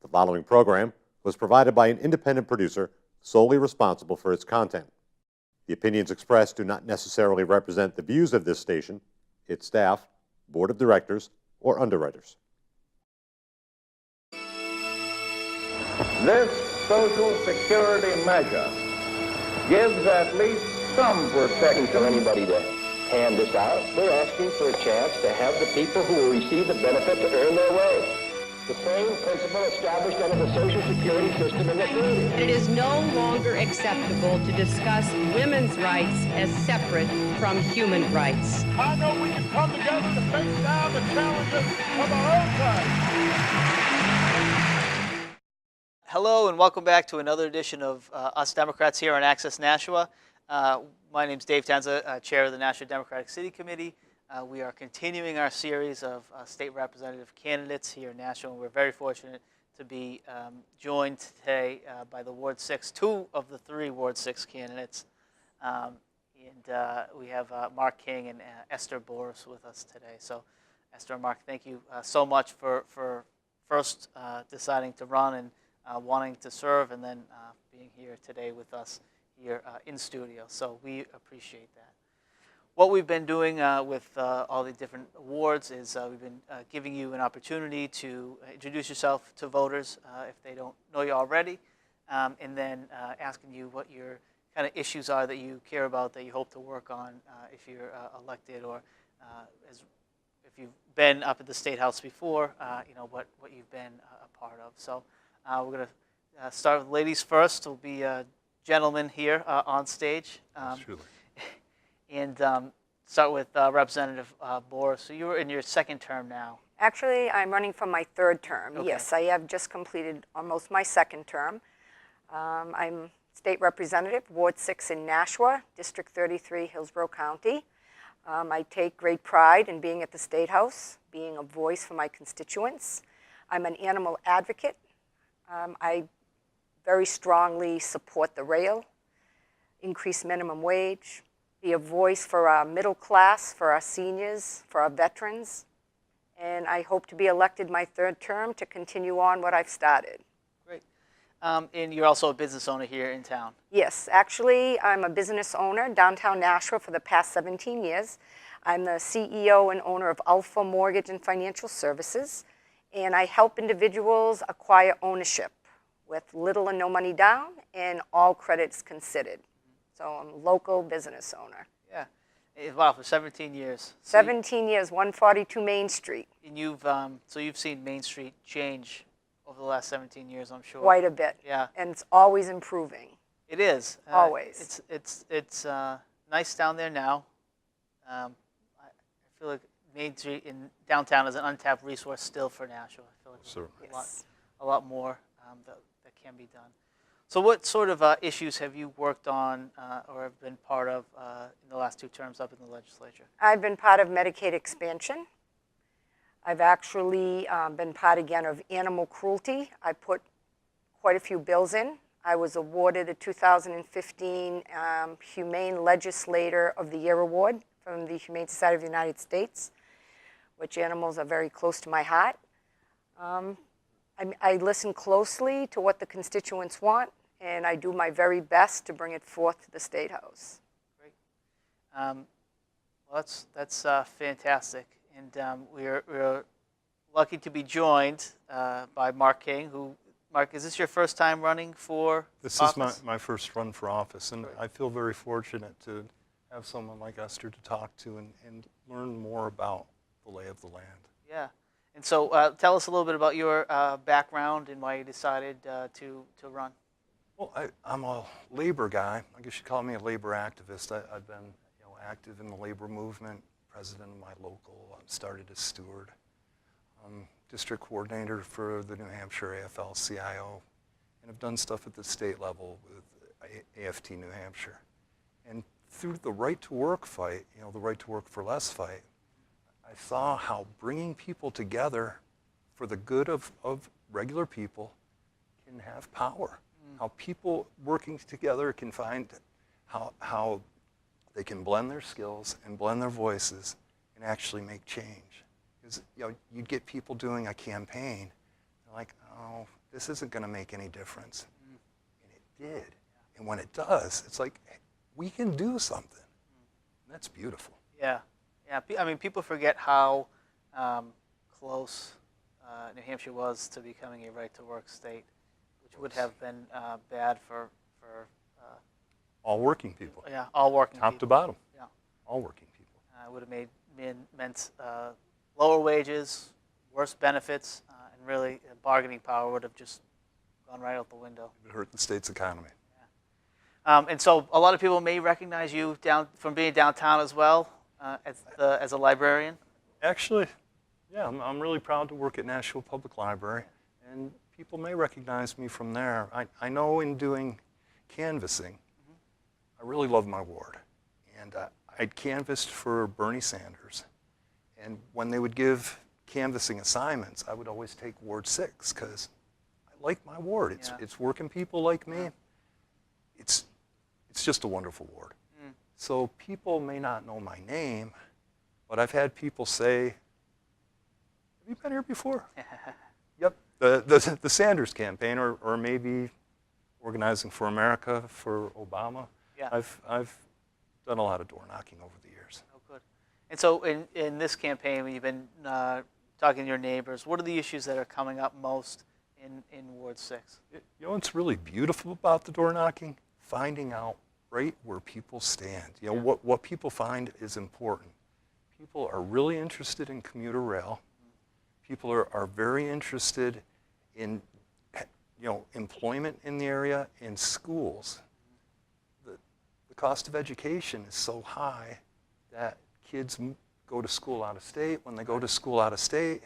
The following program was provided by an independent producer solely responsible for its content. The opinions expressed do not necessarily represent the views of this station, its staff, board of directors, or underwriters. This Social Security measure gives at least some protection for anybody to hand this out. We're asking for a chance to have the people who will receive the benefit to earn their way. The same principle established under the Social Security system in this nation. It is no longer acceptable to discuss women's rights as separate from human rights. I know we can come together to face down the challenges of our own time. Hello and welcome back to another edition of Us Democrats here on Access Nashua. My name is Dave Tenza, Chair of the National Democratic City Committee. We are continuing our series of state representative candidates here in Nashua, and we're very fortunate to be joined today by the Ward 6, two of the three Ward 6 candidates. We have Mark King and Esther Boris with us today. So Esther and Mark, thank you so much for first deciding to run and wanting to serve, and then being here today with us here in studio. So we appreciate that. What we've been doing with all the different awards is we've been giving you an opportunity to introduce yourself to voters if they don't know you already, and then asking you what your kind of issues are that you care about, that you hope to work on if you're elected, or if you've been up at the State House before, what you've been a part of. So we're going to start with ladies first. There'll be a gentleman here on stage. Truly. And start with Representative Boris. So you were in your second term now. Actually, I'm running for my third term. Okay. Yes, I have just completed almost my second term. I'm state representative, Ward 6 in Nashua, District 33, Hillsborough County. I take great pride in being at the State House, being a voice for my constituents. I'm an animal advocate. I very strongly support the rail, increase minimum wage, be a voice for our middle class, for our seniors, for our veterans. And I hope to be elected my third term to continue on what I've started. Great. And you're also a business owner here in town. Yes, actually, I'm a business owner downtown Nashua for the past 17 years. I'm the CEO and owner of Alpha Mortgage and Financial Services, and I help individuals acquire ownership with little or no money down and all credits considered. So I'm a local business owner. Yeah. Wow, for 17 years. 17 years, 142 Main Street. And you've seen Main Street change over the last 17 years, I'm sure. Quite a bit. Yeah. And it's always improving. It is. Always. It's nice down there now. I feel like Main Street in downtown is an untapped resource still for Nashua. I feel like Yes. a lot more that can be done. So what sort of issues have you worked on or have been part of in the last two terms up in the legislature? I've been part of Medicaid expansion. I've actually been part again of animal cruelty. I put quite a few bills in. I was awarded a 2015 Humane Legislator of the Year Award from the Humane Society of the United States, which animals are very close to my heart. I listen closely to what the constituents want, and I do my very best to bring it forth to the State House. Great. Well, that's fantastic, and we're lucky to be joined by Mark King. Mark, is this your first time running for This office? is my first run for office, and I feel very fortunate to have someone like Esther to talk to and learn more about the lay of the land. Yeah. And so tell us a little bit about your background and why you decided to run. Well, I'm a labor guy. I guess you call me a labor activist. I've been active in the labor movement, president of my local, started as steward, district coordinator for the New Hampshire AFL-CIO, and have done stuff at the state level with AFT New Hampshire. And through the right to work fight, the right to work for less fight, I saw how bringing people together for the good of regular people can have power. How people working together can find how they can blend their skills and blend their voices and actually make change. Because you'd get people doing a campaign, they're like, oh, this isn't going to make any difference. And it did. And when it does, it's like, hey, we can do something. And that's beautiful. Yeah, yeah. I mean, people forget how close New Hampshire was to becoming a right-to-work state, which would have been bad for All working people. yeah, all working Top to people. bottom. Yeah, All working people. it would have meant lower wages, worse benefits, and really bargaining power would have just gone right out the window. It would hurt the state's economy. And so a lot of people may recognize you from being downtown as well as a librarian. Actually, yeah, I'm really proud to work at Nashua Public Library, and people may recognize me from there. I know in doing canvassing, I really love my ward. And I'd canvassed for Bernie Sanders, and when they would give canvassing assignments, I would always take Ward 6 because I like my ward. It's working people like me. It's just a wonderful ward. So people may not know my name, but I've had people say, have you been here before? Yep, the Sanders campaign, or maybe Organizing for America for Obama. Yeah. I've done a lot of door knocking over the years. Oh, good. And so in this campaign, when you've been talking to your neighbors, what are the issues that are coming up most in Ward 6? You know what's really beautiful about the door knocking? Finding out right where people stand. You know, what people find is important. People are really interested in commuter rail. People are very interested in, you know, employment in the area, in schools. The cost of education is so high that kids go to school out of state. When they go to school out of state,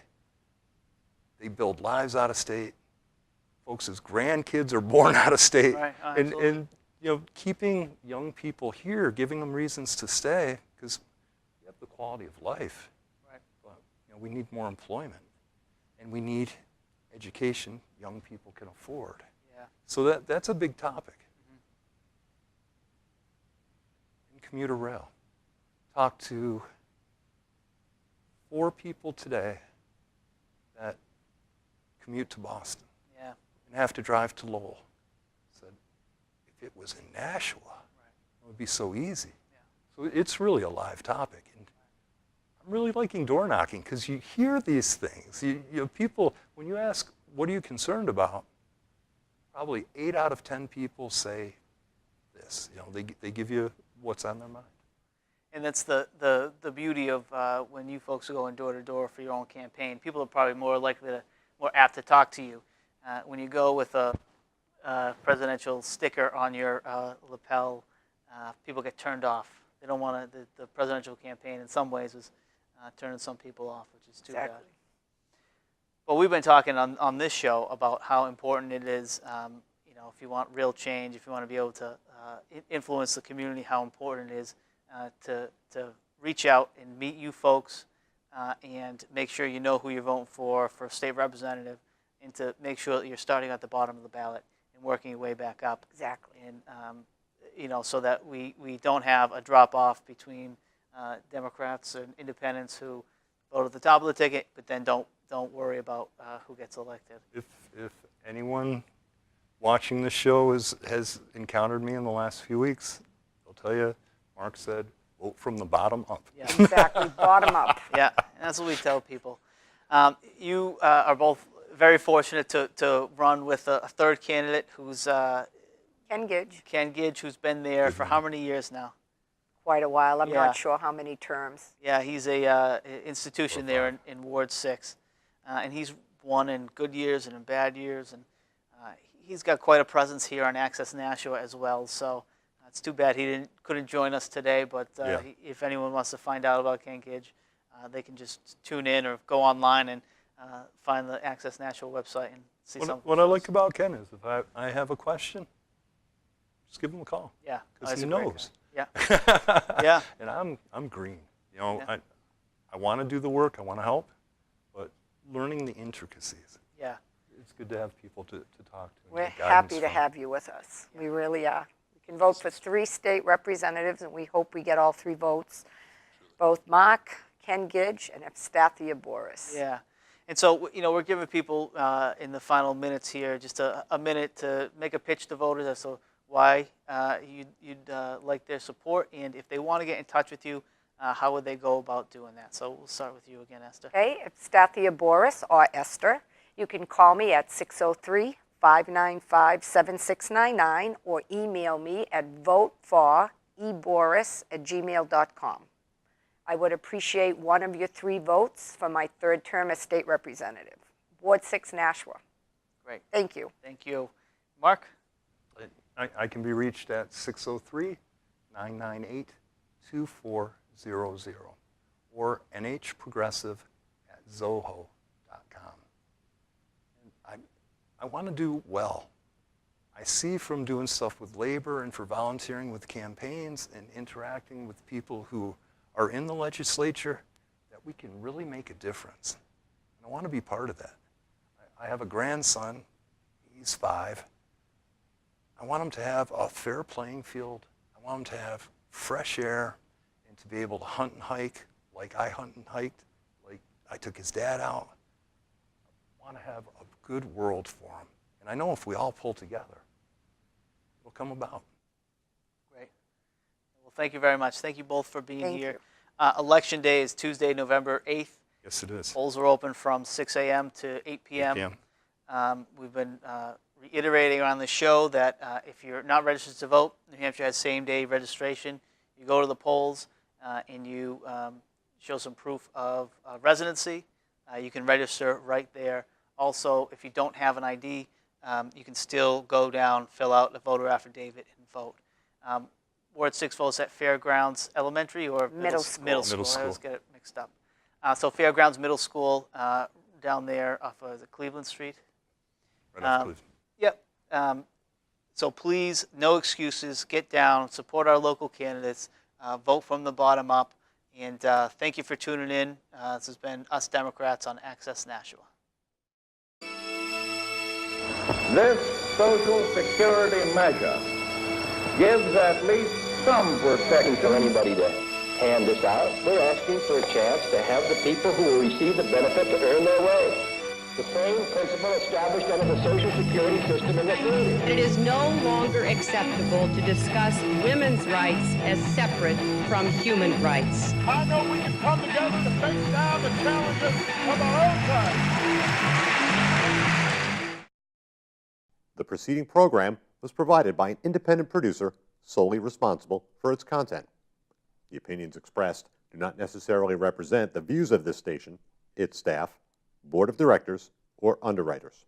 they build lives out of state. Folks' grandkids are born out of state. Right, and you know, keeping young people here, giving them reasons to stay, because we have the quality of life. Right. But you know, we need more employment, and we need education young people can afford. Yeah. So that's a big topic. In commuter rail, talked to 4 people today that commute to Boston Yeah. and have to drive to Lowell. Said, if it was in Nashua, it would be so easy. So it's really a live topic. And I'm really liking door knocking because you hear these things. You know, people, when you ask, what are you concerned about? Probably 8 out of 10 people say this. You know, they give you what's on their mind. And that's the beauty of when you folks are going door to door for your own campaign. People are probably more apt to talk to you. When you go with a presidential sticker on your lapel, people get turned off. They don't want to. The presidential campaign, in some ways, is turning some people off, which is too bad. Well, we've been talking on this show about how important it is. You know, if you want real change, if you want to be able to influence the community, how important it is to reach out and meet you folks and make sure you know who you're voting for state representative, and to make sure that you're starting at the bottom of the ballot and working your way back up. Exactly. And you know, so that we don't have a drop off between Democrats and independents who vote at the top of the ticket, but then don't worry about who gets elected. If anyone watching this show has encountered me in the last few weeks, they'll tell you, Mark said, vote from the bottom up. Yeah. Exactly, bottom up. Yeah, and that's what we tell people. You are both very fortunate to run with a third candidate who's Ken Gidge, Ken Gidge, who's been there for how many years now? quite a while. I'm Yeah. not sure how many terms. Yeah, he's a institution there in Ward 6, and he's won in good years and in bad years, and he's got quite a presence here on Access Nashua as well. So it's too bad he couldn't join us today. But if anyone wants to find out about Ken Gidge, they can just tune in or go online and find the Access Nashua website and see something. What I like about Ken is if I have a question, just give him a call. Yeah, Because he's he a great knows. guy. Yeah. Yeah. And I'm green. You know, Yeah. I want to do the work. I want to help, but learning the intricacies. Yeah. It's good to have people to talk to. and We're get guidance happy to from. have you with us. We really are. We can vote for 3 state representatives, and we hope we get all 3 votes. Both Mark, Ken Gidge, and Evstathia Boris. Yeah. And so, we're giving people in the final minutes here just a minute to make a pitch to voters as to why you'd like their support, and if they want to get in touch with you, how would they go about doing that? So we'll start with you again, Esther. Okay, it's Stathia Boris or Esther. You can call me at 603-595-7699 or email me at voteforeboris@gmail.com. I would appreciate one of your 3 votes for my 3rd term as state representative. Ward 6, Nashua. Great. Thank you. Thank you. Mark? I can be reached at 603-998-2400 or nhprogressive@zoho.com. I want to do well. I see from doing stuff with labor and for volunteering with campaigns and interacting with people who are in the legislature that we can really make a difference. And I want to be part of that. I have a grandson, he's 5. I want him to have a fair playing field. I want him to have fresh air and to be able to hunt and hike like I hunt and hiked, like I took his dad out. I want to have a good world for him. And I know if we all pull together, it'll come about. Great. Well, thank you very much. Thank you both for being Thank here. you. Election day is Tuesday, November 8th. Yes, it is. Polls are open from 6 a.m. to 8 p.m. 8 p.m. We've been reiterating on the show that if you're not registered to vote, New Hampshire has same-day registration. You go to the polls and you show some proof of residency. You can register right there. Also, if you don't have an ID, you can still go down, fill out a voter affidavit, and vote. Ward 6 votes at Fairgrounds Elementary or Middle school. Middle school. Middle I always school. get it mixed up. So Fairgrounds Middle School down there off of Cleveland Street. Right off Cleveland. Yep. So please, no excuses. Get down, support our local candidates, vote from the bottom up, and thank you for tuning in. This has been Us Democrats on Access Nashua. This Social Security measure gives at least some protection For anybody to hand this out, we're asking for a chance to have the people who will receive the benefit to earn their way. The same principle established under the Social Security system in the 30s. It is no longer acceptable to discuss women's rights as separate from human rights. I know we can come together to face down the challenges of our own time. The preceding program was provided by an independent producer solely responsible for its content. The opinions expressed do not necessarily represent the views of this station, its staff, board of directors, or underwriters.